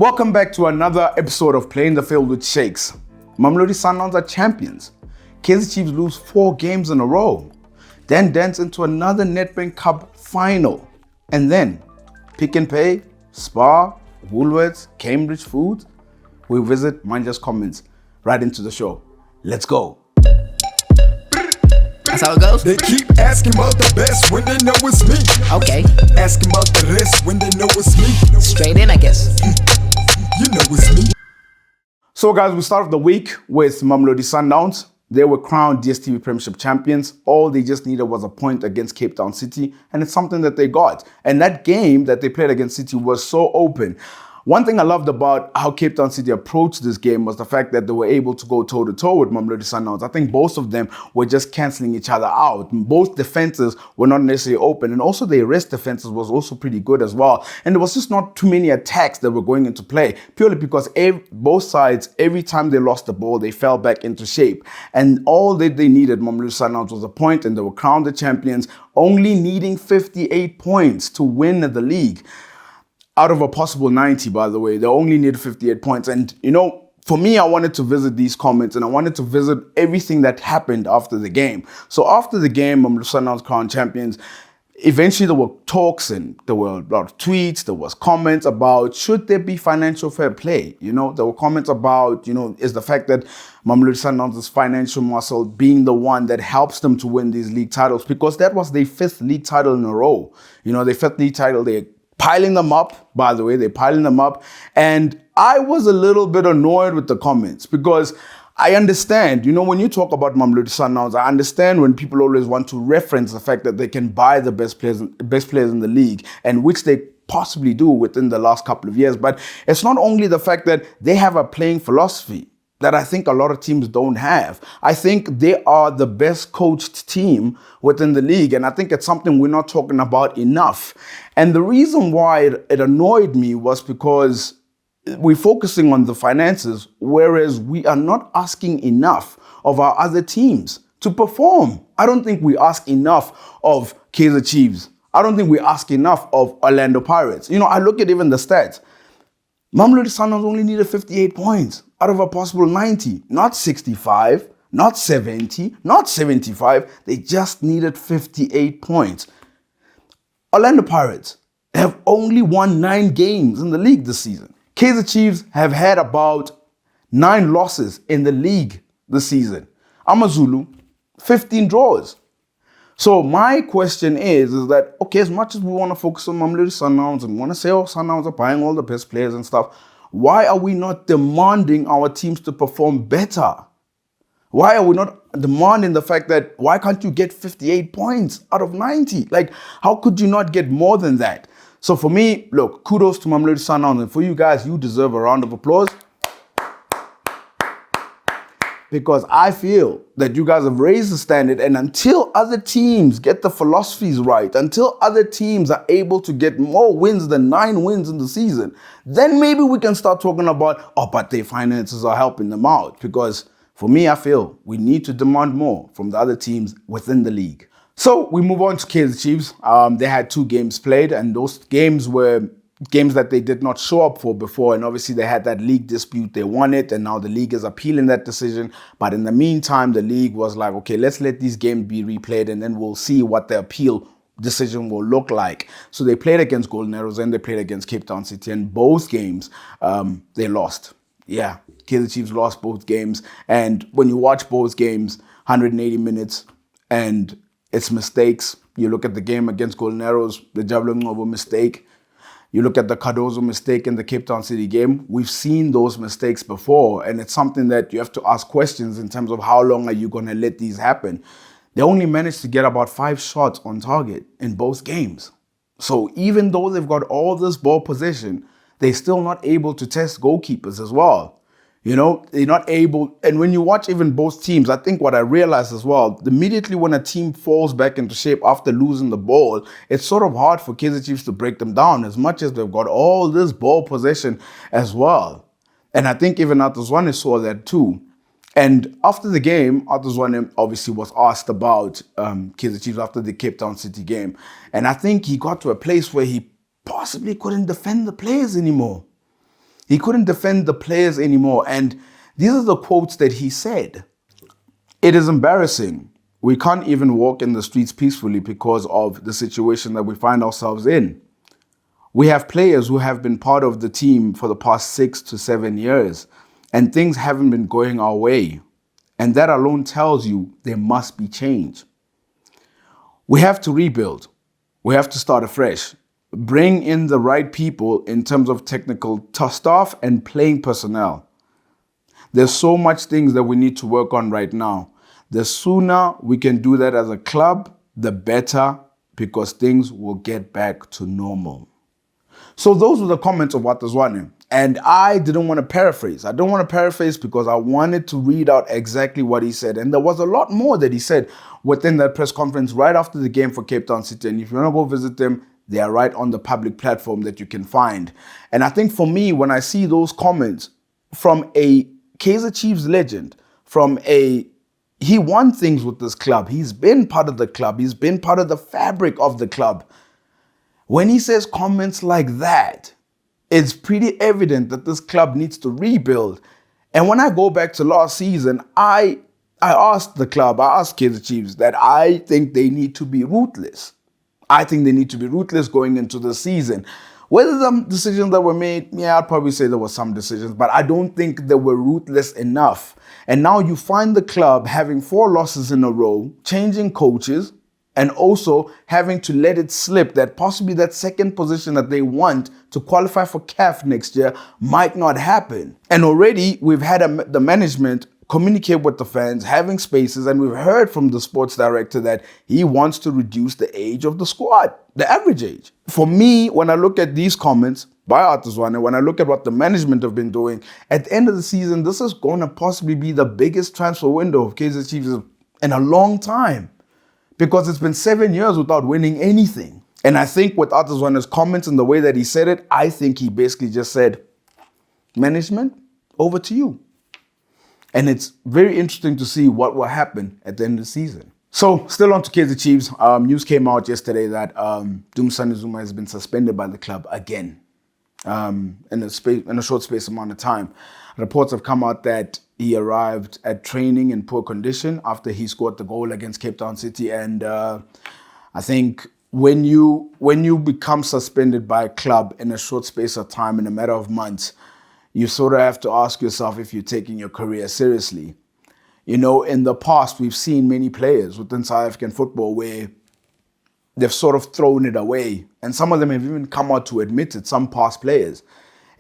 Welcome back to another episode of Playing the Field with Shakes. Mamelodi Sundowns are champions. Kaizer Chiefs lose 4 games in a row. Then dance into another Nedbank Cup final. And then Pick n Pay, Spar, Woolworths, Cambridge Foods. We visit Manja's comments right into the show. Let's go. That's how it goes? They keep asking about the best when they know it's me. Okay. Asking about the rest when they know it's me. Straight in, I guess. You know it's me. So guys, we start off the week with Mamelodi Sundowns. They were crowned DStv Premiership champions. All they just needed was a point against Cape Town City, and it's something that they got. And that game that they played against City was so open. One thing I loved about how Cape Town City approached this game was the fact that they were able to go toe-to-toe with Mamelodi Sundowns. I think both of them were just cancelling each other out. Both defenses were not necessarily open, and also the rest defenses was also pretty good as well. And there was just not too many attacks that were going into play, purely because both sides, every time they lost the ball, they fell back into shape. And all that they needed, Mamelodi Sundowns, was a point, and they were crowned the champions, only needing 58 points to win the league. Out of a possible 90, by the way. They only need 58 points. And, for me, I wanted to visit these comments and I wanted to visit everything that happened after the game. So after the game, Mamelodi Sundowns crowned champions. Eventually, there were talks and there were a lot of tweets. There was comments about, should there be financial fair play? There were comments about, is the fact that Mamelodi Sundowns' financial muscle being the one that helps them to win these league titles, because that was their 5th league title in a row. Their 5th league title, they're piling them up, by the way, they're piling them up. And I was a little bit annoyed with the comments because I understand, when you talk about Mamelodi Sundowns, I understand when people always want to reference the fact that they can buy the best players in the league, and which they possibly do within the last couple of years. But it's not only the fact that they have a playing philosophy that I think a lot of teams don't have. I think they are the best coached team within the league, and I think it's something we're not talking about enough. And the reason why it annoyed me was because we're focusing on the finances, whereas we are not asking enough of our other teams to perform. I don't think we ask enough of Kaizer Chiefs. I don't think we ask enough of Orlando Pirates. I look at even the stats. Mamelodi Sundowns only needed 58 points out of a possible 90, not 65, not 70, not 75. They just needed 58 points. Orlando Pirates have only won 9 games in the league this season. Kaizer Chiefs have had about 9 losses in the league this season. Amazulu, 15 draws. So my question is that, okay, as much as we want to focus on Mamelodi Sundowns and want to say, Sundowns are buying all the best players and stuff, why are we not demanding our teams to perform better? Why are we not demanding the fact that, why can't you get 58 points out of 90? Like, how could you not get more than that? So for me, look, kudos to Mamelodi Sundowns, and for you guys, you deserve a round of applause. Because I feel that you guys have raised the standard, and until other teams get the philosophies right, until other teams are able to get more wins than 9 wins in the season, then maybe we can start talking about, but their finances are helping them out. Because for me, I feel we need to demand more from the other teams within the league. So we move on to Kaizer Chiefs. They had 2 games played, and those games were games that they did not show up for before, and obviously they had that league dispute. They won it, and now the league is appealing that decision. But in the meantime, the league was like, okay, let's let these games be replayed, and then we'll see what the appeal decision will look like. So they played against Golden Arrows and they played against Cape Town City, and both games they lost. Yeah, Kaizer Chiefs lost both games, and when you watch both games, 180 minutes, and it's mistakes. You look at the game against Golden Arrows, the Jabulani Ngobo mistake. You look at the Cardozo mistake in the Cape Town City game. We've seen those mistakes before, and it's something that you have to ask questions in terms of how long are you going to let these happen. They only managed to get about 5 shots on target in both games. So even though they've got all this ball possession, they're still not able to test goalkeepers as well. They're not able. And when you watch even both teams, I think what I realized as well, immediately when a team falls back into shape after losing the ball, it's sort of hard for Kaizer Chiefs to break them down, as much as they've got all this ball possession as well. And I think even Zwane saw that too. And after the game, Zwane obviously was asked about Kaizer Chiefs after the Cape Town City game. And I think he got to a place where he possibly couldn't defend the players anymore. He couldn't defend the players anymore. And these are the quotes that he said. It is embarrassing. We can't even walk in the streets peacefully because of the situation that we find ourselves in. We have players who have been part of the team for the past 6 to 7 years, and things haven't been going our way. And that alone tells you there must be change. We have to rebuild. We have to start afresh. Bring in the right people in terms of technical staff and playing personnel. There's so much things that we need to work on right now. The sooner we can do that as a club, the better, because things will get back to normal. So those were the comments of Zwane. And I didn't want to paraphrase. I don't want to paraphrase because I wanted to read out exactly what he said. And there was a lot more that he said within that press conference right after the game for Cape Town City. And if you want to go visit them, they are right on the public platform that you can find. And I think for me, when I see those comments from a Kaizer Chiefs legend, he won things with this club. He's been part of the club. He's been part of the fabric of the club. When he says comments like that, it's pretty evident that this club needs to rebuild. And when I go back to last season, I asked the club, I asked Kaizer Chiefs that I think they need to be ruthless. I think they need to be ruthless going into the season. Whether some decisions that were made, yeah, I'd probably say there were some decisions, but I don't think they were ruthless enough. And now you find the club having 4 losses in a row, changing coaches, and also having to let it slip that possibly that second position that they want to qualify for CAF next year might not happen. And already we've had the management communicate with the fans, having spaces, and we've heard from the sports director that he wants to reduce the age of the squad, the average age. For me, when I look at these comments by Zwane, when I look at what the management have been doing, at the end of the season, this is going to possibly be the biggest transfer window of Kaizer Chiefs in a long time. Because it's been 7 years without winning anything. And I think with Zwane's comments and the way that he said it, I think he basically just said, management, over to you. And it's very interesting to see what will happen at the end of the season. So, still on to Kaizer Chiefs. News came out yesterday that Dumisani Zuma has been suspended by the club again in a short space amount of time. Reports have come out that he arrived at training in poor condition after he scored the goal against Cape Town City. And I think when you become suspended by a club in a short space of time, in a matter of months, you sort of have to ask yourself if you're taking your career seriously. You know, in the past, we've seen many players within South African football where they've sort of thrown it away. And some of them have even come out to admit it, some past players.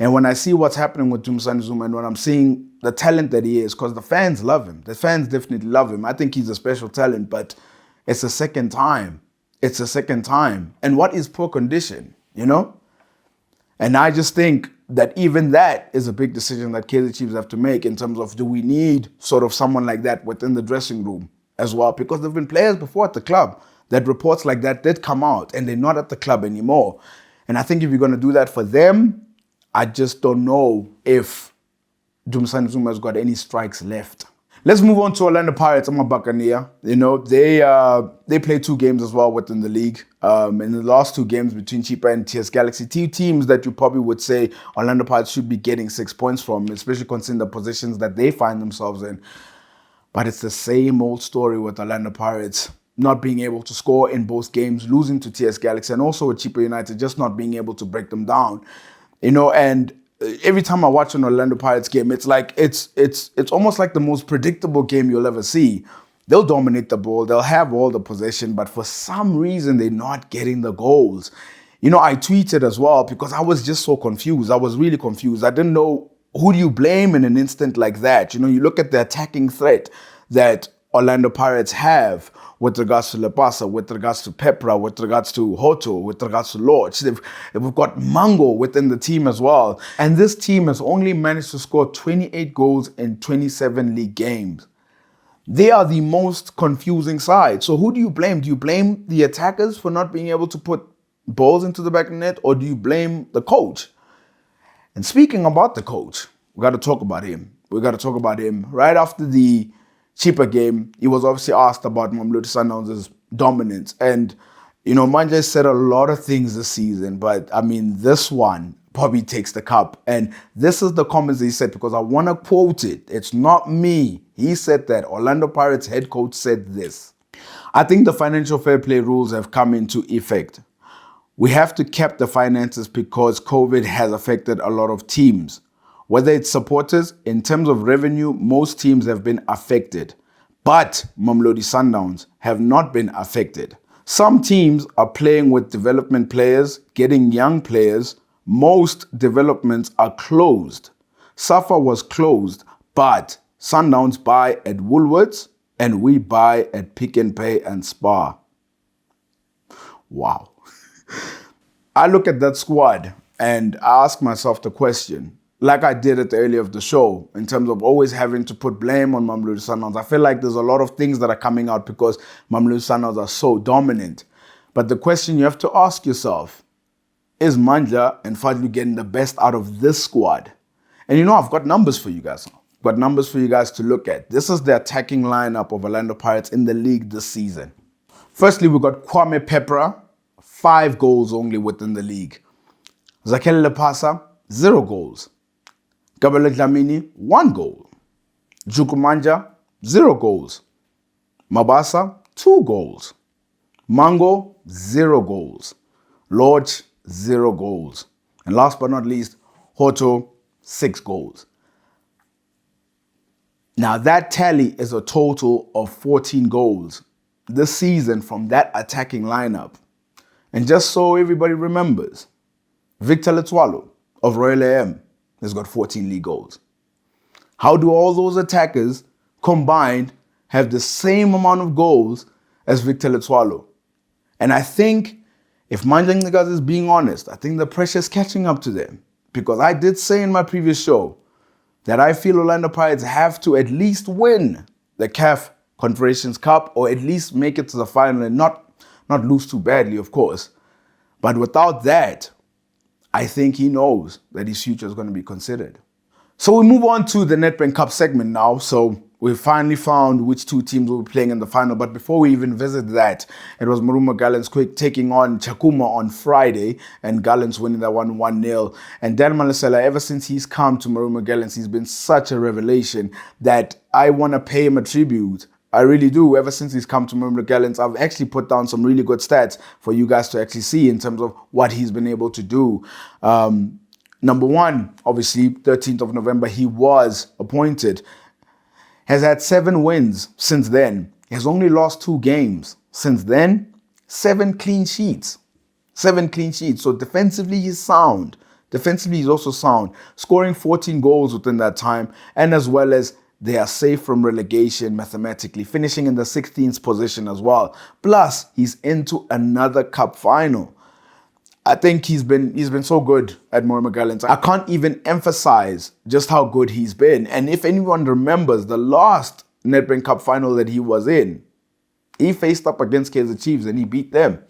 And when I see what's happening with Dumisani Zuma and when I'm seeing the talent that he is, because the fans love him. The fans definitely love him. I think he's a special talent, but it's the second time. It's the second time. And what is poor condition, you know? And I just think that even that is a big decision that Kaizer Chiefs have to make in terms of, do we need sort of someone like that within the dressing room as well? Because there have been players before at the club that reports like that did come out and they're not at the club anymore. And I think if you're going to do that for them, I just don't know if Dumisani Zuma has got any strikes left. Let's move on to Orlando Pirates. I'm a Buccaneer. You know, they play 2 games as well within the league. In the last 2 games between Chippa and TS Galaxy, 2 teams that you probably would say Orlando Pirates should be getting 6 points from, especially considering the positions that they find themselves in. But it's the same old story with Orlando Pirates not being able to score in both games, losing to TS Galaxy, and also with Chippa United just not being able to break them down. You know, and every time I watch an Orlando Pirates game, it's like it's almost like the most predictable game you'll ever see. They'll dominate the ball, they'll have all the possession, but for some reason they're not getting the goals. You know, I tweeted as well because I was just so confused. I was really confused. I didn't know who do you blame in an instant like that. You know, you look at the attacking threat that Orlando Pirates have with regards to Lepasa, with regards to Pepra, with regards to Hoto, with regards to Lodge. We've got Mango within the team as well. And this team has only managed to score 28 goals in 27 league games. They are the most confusing side. So who do you blame? Do you blame the attackers for not being able to put balls into the back of the net, or do you blame the coach? And speaking about the coach, we got to talk about him. Right after the Chippa game, he was obviously asked about Mamelodi Sundowns' dominance. And, you know, Mandla said a lot of things this season, but I mean, this one Bobby takes the cup. And this is the comments he said, because I want to quote it. It's not me. He said that. Orlando Pirates head coach said this: "I think the financial fair play rules have come into effect. We have to cap the finances because COVID has affected a lot of teams. Whether it's supporters, in terms of revenue, most teams have been affected. But Mamelodi Sundowns have not been affected. Some teams are playing with development players, getting young players. Most developments are closed. Safa was closed, but Sundowns buy at Woolworths and we buy at Pick n Pay and Spar." Wow. I look at that squad and I ask myself the question, like I did at the earlier of the show, in terms of always having to put blame on Mamelodi Sundowns. I feel like there's a lot of things that are coming out because Mamelodi Sundowns are so dominant. But the question you have to ask yourself, is Mandla and Fadlu getting the best out of this squad? And you know, I've got numbers for you guys. I've got numbers for you guys to look at. This is the attacking lineup of Orlando Pirates in the league this season. Firstly, we've got Kwame Pepra, 5 goals only within the league. Zakele Lepasa, 0 goals. Gabele Dlamini, 1 goal. Jukumanja, 0 goals. Mabasa, 2 goals. Mango, 0 goals. Lodge, 0 goals. And last but not least, Hoto, 6 goals. Now that tally is a total of 14 goals this season from that attacking lineup. And just so everybody remembers, Victor Letwalo of Royal AM has got 14 league goals. How do all those attackers combined have the same amount of goals as Victor Letwalo? And I think, if Mandla Ncikazi is being honest, I think the pressure is catching up to them. Because I did say in my previous show that I feel Orlando Pirates have to at least win the CAF Confederations Cup, or at least make it to the final and not lose too badly, of course. But without that, I think he knows that his future is going to be considered. So we move on to the Nedbank Cup segment now. So we finally found which 2 teams will be playing in the final. But before we even visit that, it was Maruma Gallants quick taking on Chakuma on Friday, and Gallants winning that one 1-0. And Dan Malesela, ever since he's come to Maruma Gallants, he's been such a revelation that I want to pay him a tribute. I really do. Ever since he's come to Mandla Gallants, I've actually put down some really good stats for you guys to actually see in terms of what he's been able to do. Number 1, obviously, 13th of November, he was appointed. Has had 7 wins since then. He has only lost 2 games since then. 7 clean sheets. 7 clean sheets. So defensively, he's sound. Defensively, he's also sound. Scoring 14 goals within that time, and as well as they are safe from relegation mathematically, finishing in the 16th position as well. Plus, he's into another cup final. I think he's been so good at Maruma Gallants. I can't even emphasize just how good he's been. And if anyone remembers the last Nedbank Cup final that he was in, he faced up against Kaizer Chiefs and he beat them.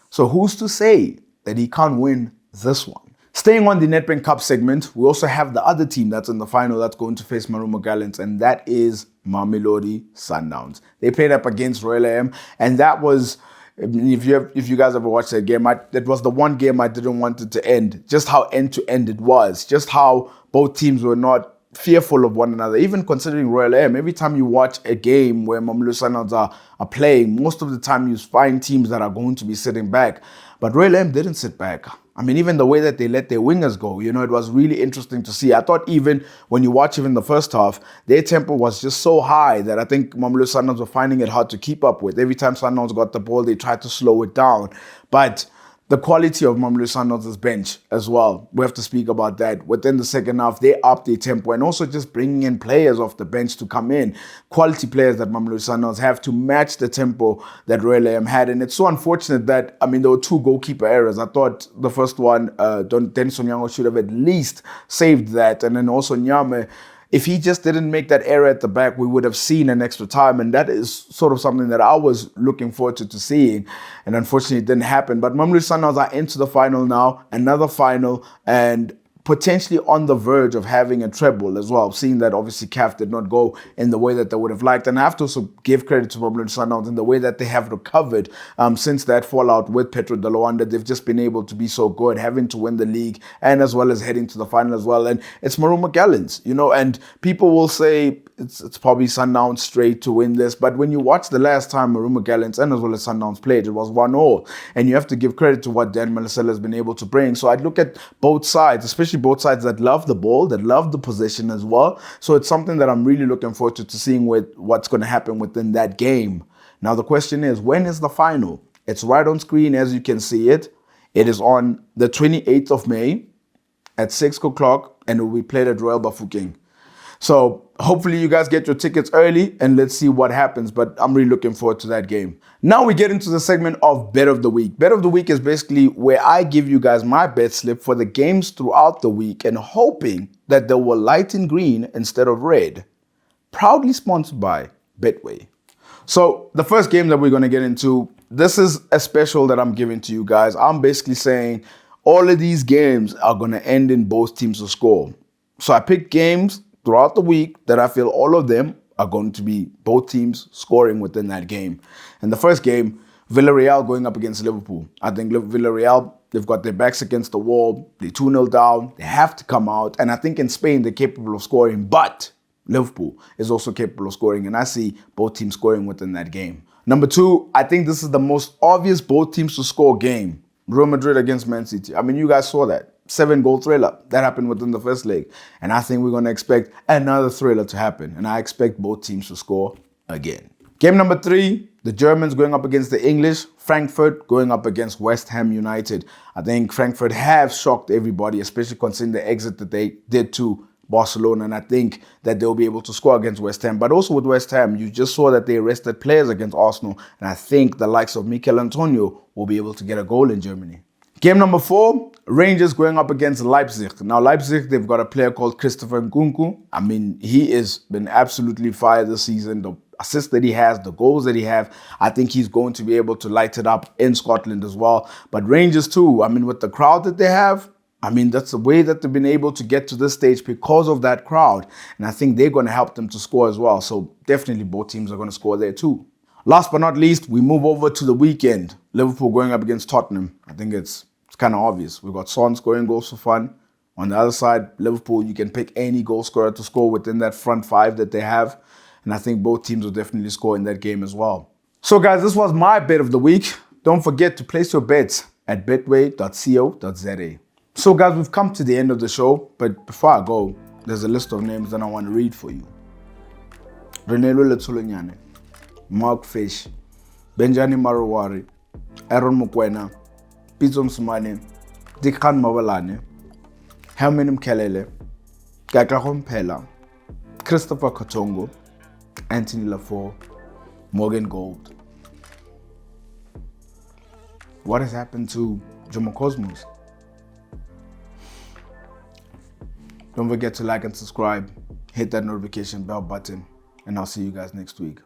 So who's to say that he can't win this one? Staying on the Nedbank Cup segment, we also have the other team that's in the final that's going to face Maruma Gallants, and that is Mamelodi Sundowns. They played up against Royal AM, and that was, if you guys ever watched that game, that was the one game I didn't want it to end. Just how end-to-end it was. Just how both teams were not fearful of one another. Even considering Royal AM, every time you watch a game where Mamelodi Sundowns are playing, most of the time you find teams that are going to be sitting back. But Royal AM didn't sit back. I mean, even the way that they let their wingers go, it was really interesting to see. I thought even when you watch even the first half, their tempo was just so high that I think Mamelodi Sundowns were finding it hard to keep up with. Every time Sundowns got the ball, they tried to slow it down. But the quality of Mamelodi Sundowns' bench as well, we have to speak about that. Within the second half, they upped their tempo and also just bringing in players off the bench to come in. Quality players that Mamelodi Sundowns have to match the tempo that Royal AM had. And it's so unfortunate that, there were 2 goalkeeper errors. I thought the first one, Dennis Onyango should have at least saved that. And then also Nyame, if he just didn't make that error at the back, we would have seen an extra time. And that is sort of something that I was looking forward to seeing. And unfortunately, it didn't happen. But Mamelodi Sundowns are into the final now, another final. And potentially on the verge of having a treble as well, seeing that obviously CAF did not go in the way that they would have liked. And I have to also give credit to Mandla Sundowns in the way that they have recovered since that fallout with Petro de Luanda. They've just been able to be so good, having to win the league and as well as heading to the final as well. And it's Maruma Gallants, and people will say it's probably Sundowns straight to win this. But when you watch the last time Maruma Gallants and as well as Sundowns played, it was 1-1. And you have to give credit to what Dan Malasela has been able to bring. So I'd look at both sides, especially both sides that love the ball, that love the possession as well. So it's something that I'm really looking forward to seeing what's going to happen within that game. Now the question is, when is the final? It's right on screen as you can see it. It is on the 28th of May at 6 o'clock and it will be played at Royal Bafokeng. So hopefully you guys get your tickets early and let's see what happens. But I'm really looking forward to that game. Now we get into the segment of Bet of the Week. Bet of the Week is basically where I give you guys my bet slip for the games throughout the week and hoping that they will light in green instead of red. Proudly sponsored by Betway. So the first game that we're going to get into, this is a special that I'm giving to you guys. I'm basically saying all of these games are going to end in both teams to score. So I picked games throughout the week that I feel all of them are going to be both teams scoring within that game. And the first game, Villarreal going up against Liverpool. I think Villarreal, they've got their backs against the wall. They're 2-0 down. They have to come out. And I think in Spain, they're capable of scoring. But Liverpool is also capable of scoring. And I see both teams scoring within that game. Number two, I think this is the most obvious both teams to score game. Real Madrid against Man City. I mean, you guys saw that. 7-goal thriller. That happened within the first leg. And I think we're going to expect another thriller to happen. And I expect both teams to score again. Game number three, the Germans going up against the English. Frankfurt going up against West Ham United. I think Frankfurt have shocked everybody, especially considering the exit that they did to Barcelona. And I think that they'll be able to score against West Ham. But also with West Ham, you just saw that they arrested players against Arsenal. And I think the likes of Mikel Antonio will be able to get a goal in Germany. Game number four, Rangers going up against Leipzig. Now, Leipzig, they've got a player called Christopher Nkunku. I mean, he has been absolutely fire this season. The assists that he has, the goals that he has, I think he's going to be able to light it up in Scotland as well. But Rangers too, I mean, with the crowd that they have, I mean, that's the way that they've been able to get to this stage because of that crowd. And I think they're going to help them to score as well. So definitely both teams are going to score there too. Last but not least, we move over to the weekend. Liverpool going up against Tottenham. I think it's kind of obvious. We've got Son scoring goals for fun. On the other side, Liverpool, you can pick any goal scorer to score within that front five that they have. And I think both teams will definitely score in that game as well. So guys, this was my bet of the week. Don't forget to place your bets at betway.co.za. So guys, we've come to the end of the show. But before I go, there's a list of names that I want to read for you. Renelo Letulonyane, Mark Fish, Benjamin Marouari, Aaron Mokwena, Pizzo Msumane, Dikhan Mabalane, Herman Mkelele, Kakahom Pela, Christopher Katongo, Anthony Lafort, Morgan Gold. What has happened to Jomo Cosmos? Don't forget to like and subscribe, hit that notification bell button, and I'll see you guys next week.